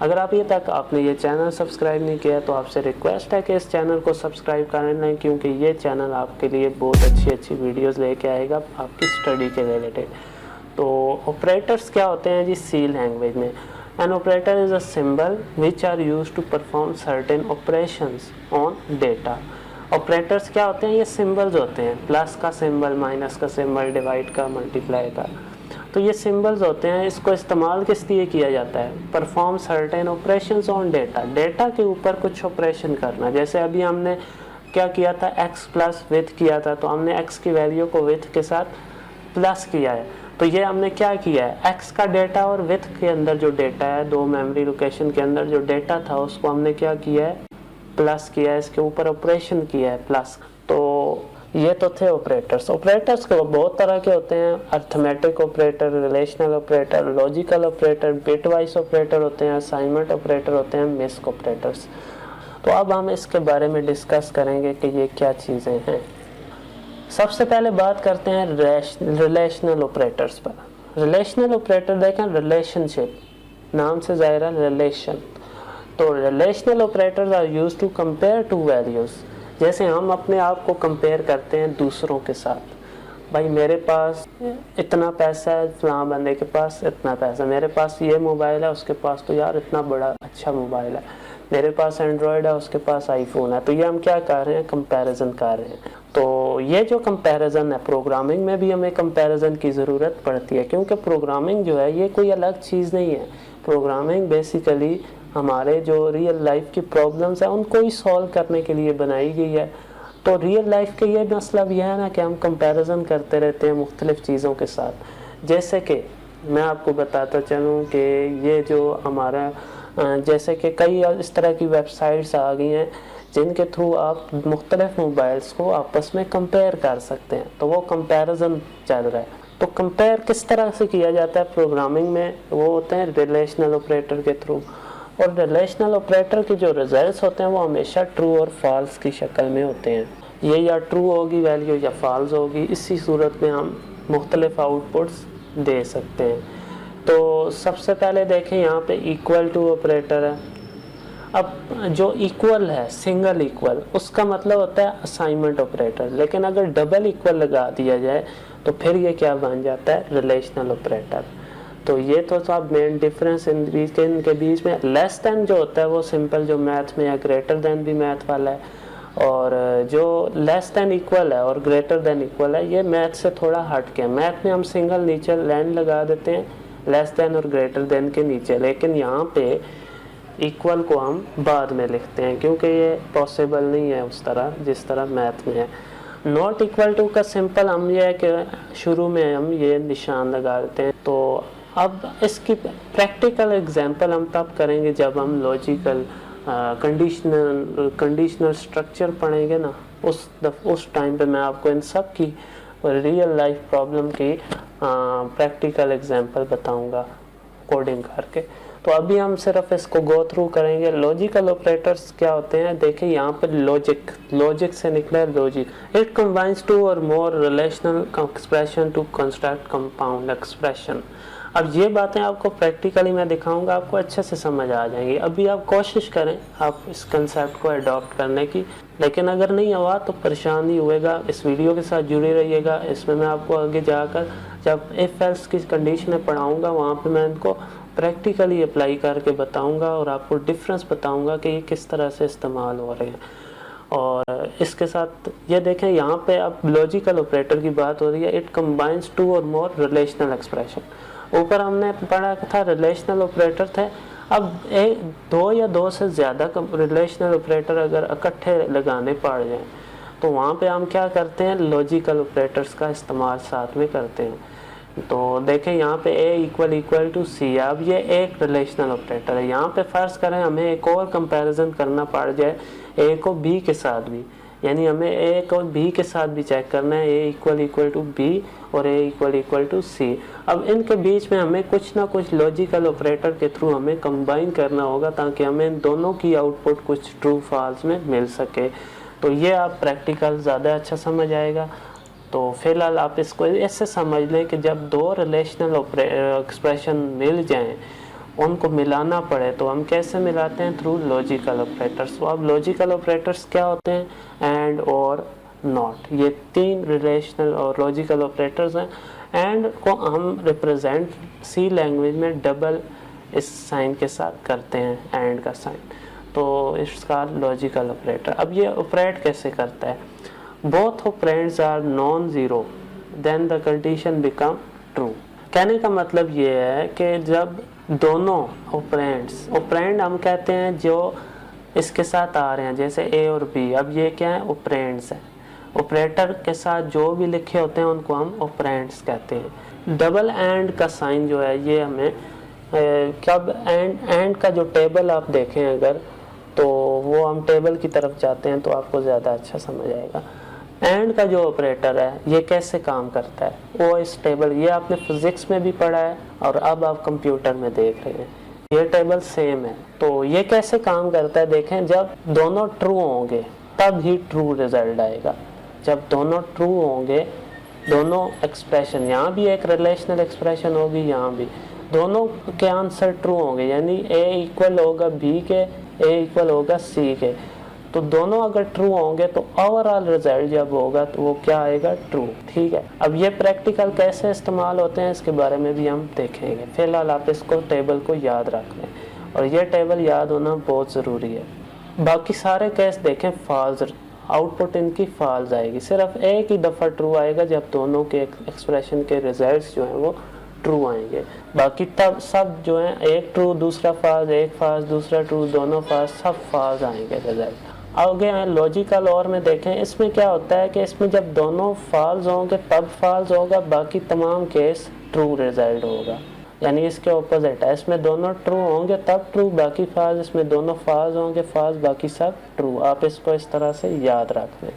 अगर आप ये तक आपने ये चैनल सब्सक्राइब नहीं किया तो आपसे रिक्वेस्ट है कि इस चैनल को सब्सक्राइब कर लें, क्योंकि ये चैनल आपके लिए बहुत अच्छी वीडियोस लेके आएगा आपकी स्टडी के रिलेटेड। तो ऑपरेटर्स क्या होते हैं जी सी लैंग्वेज में? An operator is a symbol which are use to perform certain operations on data. Operators क्या होते हैं? ये सिंबल्स होते हैं, प्लस का सिंबल, माइनस का सिंबल, डिवाइड का, मल्टीप्लाई का। तो ये सिंबल्स होते हैं, इसको इस्तेमाल किस लिए किया जाता है? Perform certain operations on data, data के ऊपर कुछ ऑपरेशन करना। जैसे अभी हमने क्या किया था, x प्लस विथ किया था, तो हमने x की वैल्यू को विथ के साथ प्लस किया है। तो ये हमने क्या किया है, x का डेटा और विथ के अंदर जो डेटा है, दो मेमोरी लोकेशन के अंदर जो डेटा था उसको हमने क्या किया है, प्लस किया है, इसके ऊपर ऑपरेशन किया है प्लस। तो ये तो थे ऑपरेटर्स। ऑपरेटर्स के बहुत तरह के होते हैं, arithmetic operator, relational operator, logical operator, bit wise operator होते हैं, असाइनमेंट ऑपरेटर होते हैं, मिस्क ऑपरेटर्स। तो अब हम इसके बारे में डिस्कस करेंगे कि ये क्या चीज़ें हैं। सबसे पहले बात करते हैं रिलेशनल ऑपरेटर्स पर। रिलेशनल ऑपरेटर देखें, रिलेशनशिप, नाम से ज़ाहिर है रिलेशन। तो relational operators are used to compare two values. जैसे हम अपने आप को कंपेयर करते हैं दूसरों के साथ, भाई मेरे पास इतना पैसा है, फलां बंदे के पास इतना पैसा, मेरे पास ये मोबाइल है, उसके पास तो यार इतना बड़ा अच्छा मोबाइल है, मेरे पास एंड्रॉयड है, उसके पास आईफोन है। तो ये हम क्या कर रहे हैं, कंपैरिजन कर रहे हैं। तो ये जो कंपैरिजन है, प्रोग्रामिंग में भी हमें कंपैरिजन की ज़रूरत पड़ती है, क्योंकि प्रोग्रामिंग जो है ये कोई अलग चीज़ नहीं है। प्रोग्रामिंग बेसिकली हमारे जो रियल लाइफ की प्रॉब्लम्स हैं उनको ही सॉल्व करने के लिए बनाई गई है। तो रियल लाइफ के ये मतलब यह है ना कि हम कंपैरिजन करते रहते हैं मुख्तलिफ़ चीज़ों के साथ। जैसे कि मैं आपको बताता चलूँ कि ये जो हमारा जैसे कि कई इस तरह की वेबसाइट्स आ गई हैं जिनके थ्रू आप मुख्तलिफ़ मोबाइल्स को आपस में कंपेयर कर सकते हैं। तो वो कंपैरिजन चल रहा है। तो कंपेयर किस तरह से किया जाता है प्रोग्रामिंग में? वो होते हैं रिलेशनल ऑपरेटर के थ्रू। और रिलेशनल ऑपरेटर के जो रिजल्ट्स होते हैं वो हमेशा ट्रू और फॉल्स की शक्ल में होते हैं। ये या ट्रू होगी वैल्यू या फॉल्स होगी, इसी सूरत में हम मुख्तलिफ आउटपुट्स दे सकते हैं। तो सबसे पहले देखें यहाँ पे इक्वल टू ऑपरेटर है। अब जो इक्वल है, सिंगल इक्वल, उसका मतलब होता है असाइनमेंट ऑपरेटर। लेकिन अगर डबल इक्वल लगा दिया जाए तो फिर ये क्या बन जाता है, रिलेशनल ऑपरेटर। तो ये तो सब मेन डिफरेंस इनके बीच में। लेस देन जो होता है वो सिंपल जो मैथ में है, ग्रेटर देन भी मैथ वाला है, और जो लेस देन इक्वल है और ग्रेटर देन इक्वल है ये मैथ से थोड़ा हट के। मैथ में हम सिंगल नीचे लाइन लगा देते हैं लेस देन और ग्रेटर देन के नीचे, लेकिन यहाँ पे इक्वल को हम बाद में लिखते हैं क्योंकि ये पॉसिबल नहीं है उस तरह जिस तरह मैथ में है। नॉट इक्वल टू का सिंपल हम ये है कि शुरू में हम ये निशान लगा देते हैं। तो अब इसकी प्रैक्टिकल एग्जांपल हम तब करेंगे जब हम लॉजिकल कंडीशनल स्ट्रक्चर पढ़ेंगे ना, उस टाइम पे मैं आपको इन सब की रियल लाइफ प्रॉब्लम की प्रैक्टिकल एग्जांपल बताऊंगा कोडिंग करके। तो अभी हम सिर्फ इसको गो थ्रू करेंगे। लॉजिकल ऑपरेटर्स क्या होते हैं, देखिए यहाँ पर लॉजिक से निकला है logic. It combines two or more relational expression to construct compound expression. अब ये बातें आपको प्रैक्टिकली मैं दिखाऊंगा, आपको अच्छे से समझ आ जाएंगी। अभी आप कोशिश करें आप इस कंसेप्ट को अडॉप्ट करने की, लेकिन अगर नहीं हुआ तो परेशान नहीं हुएगा, इस वीडियो के साथ जुड़े रहिएगा। इसमें मैं आपको आगे जाकर जब इफ एल्स की कंडीशनें पढ़ाऊंगा वहाँ पे मैं इनको प्रैक्टिकली अप्लाई करके बताऊंगा और आपको डिफरेंस बताऊंगा कि ये किस तरह से इस्तेमाल हो रहे हैं। और इसके साथ ये देखें यहाँ पे अब लॉजिकल ऑपरेटर की बात हो रही है। It combines two or more relational expression. ऊपर हमने पढ़ा था रिलेशनल ऑपरेटर थे, अब दो या दो से ज़्यादा रिलेशनल ऑपरेटर अगर इकट्ठे लगाने पड़ जाएं तो वहाँ पे हम क्या करते हैं, लॉजिकल ऑपरेटर्स का इस्तेमाल साथ में करते हैं। तो देखें यहाँ पे a इक्वल इक्वल टू सी, अब ये एक रिलेशनल ऑपरेटर है। यहाँ पे फर्ज करें हमें एक और कंपैरिजन करना पड़ जाए a को b के साथ भी, यानी हमें a को b के साथ भी चेक करना है, a इक्वल टू b और a इक्वल टू c। अब इनके बीच में हमें कुछ ना कुछ लॉजिकल ऑपरेटर के थ्रू हमें कंबाइन करना होगा ताकि हमें इन दोनों की आउटपुट कुछ ट्रू फॉल्स में मिल सके। तो ये आप प्रैक्टिकल ज़्यादा अच्छा समझ आएगा। तो फिलहाल आप इसको ऐसे समझ लें कि जब दो रिलेशनल एक्सप्रेशन मिल जाएं उनको मिलाना पड़े तो हम कैसे मिलाते हैं? Through logical operators. तो अब लॉजिकल ऑपरेटर्स क्या होते हैं? एंड, और, नॉट, ये 3 रिलेशनल और लॉजिकल ऑपरेटर्स हैं। एंड को हम रिप्रेजेंट सी लैंग्वेज में डबल इस साइन के साथ करते हैं, एंड का साइन, तो इसका लॉजिकल ऑपरेटर। अब ये ऑपरेट कैसे करता है? Both operands are non zero then the condition become true. कहने का मतलब ये है कि जब दोनों ऑपरेंड्स, ऑपरेंड हम कहते हैं जो इसके साथ आ रहे हैं, जैसे ए और बी, अब ये क्या है? ऑपरेंड्स हैं। ऑपरेटर के साथ जो भी लिखे होते हैं उनको हम ऑपरेंड्स कहते हैं। डबल एंड का साइन जो है ये हमें कब एंड का जो टेबल आप देखें अगर, तो वो हम टेबल की तरफ जाते हैं तो आपको ज़्यादा अच्छा समझ आएगा। एंड का जो ऑपरेटर है ये कैसे काम करता है, वो इस टेबल, ये आपने फिजिक्स में भी पढ़ा है और अब आप कंप्यूटर में देख रहे हैं, ये टेबल सेम है। तो ये कैसे काम करता है देखें, जब दोनों ट्रू होंगे तब ही ट्रू रिजल्ट आएगा। जब दोनों ट्रू होंगे, दोनों एक्सप्रेशन, यहाँ भी एक रिलेशनल एक्सप्रेशन होगी, यहाँ भी दोनों के आंसर ट्रू होंगे, यानी ए इक्वल होगा बी के, ए इक्वल होगा सी के, तो दोनों अगर ट्रू होंगे तो ओवरऑल रिजल्ट जब होगा तो वो क्या आएगा? ट्रू। ठीक है, अब ये प्रैक्टिकल कैसे इस्तेमाल होते हैं इसके बारे में भी हम देखेंगे। फिलहाल आप इसको टेबल को याद रख लें, और ये टेबल याद होना बहुत ज़रूरी है। बाकी सारे केस देखें फॉल्स, आउटपुट इनकी फॉल्स आएगी, सिर्फ एक ही दफ़ा ट्रू आएगा जब दोनों के एक्सप्रेशन के रिजल्ट्स जो हैं वो ट्रू आएंगे। बाकी तब सब जो है एक ट्रू दूसरा फॉल्स, एक फॉल्स दूसरा ट्रू, दोनों फॉल्स, सब फॉल्स आएंगे रिजल्ट। आगे हैं लॉजिकल और में देखें, इसमें क्या होता है कि इसमें जब दोनों फॉल्स होंगे तब फॉल्स होगा, बाकी तमाम केस ट्रू रिजल्ट होगा, यानी इसके ऑपोजिट है। इसमें दोनों ट्रू होंगे तब ट्रू, बाकी फॉल्स, इसमें दोनों फॉल्स होंगे फॉल्स, बाकी सब ट्रू। आप इसको इस तरह से याद रख लें।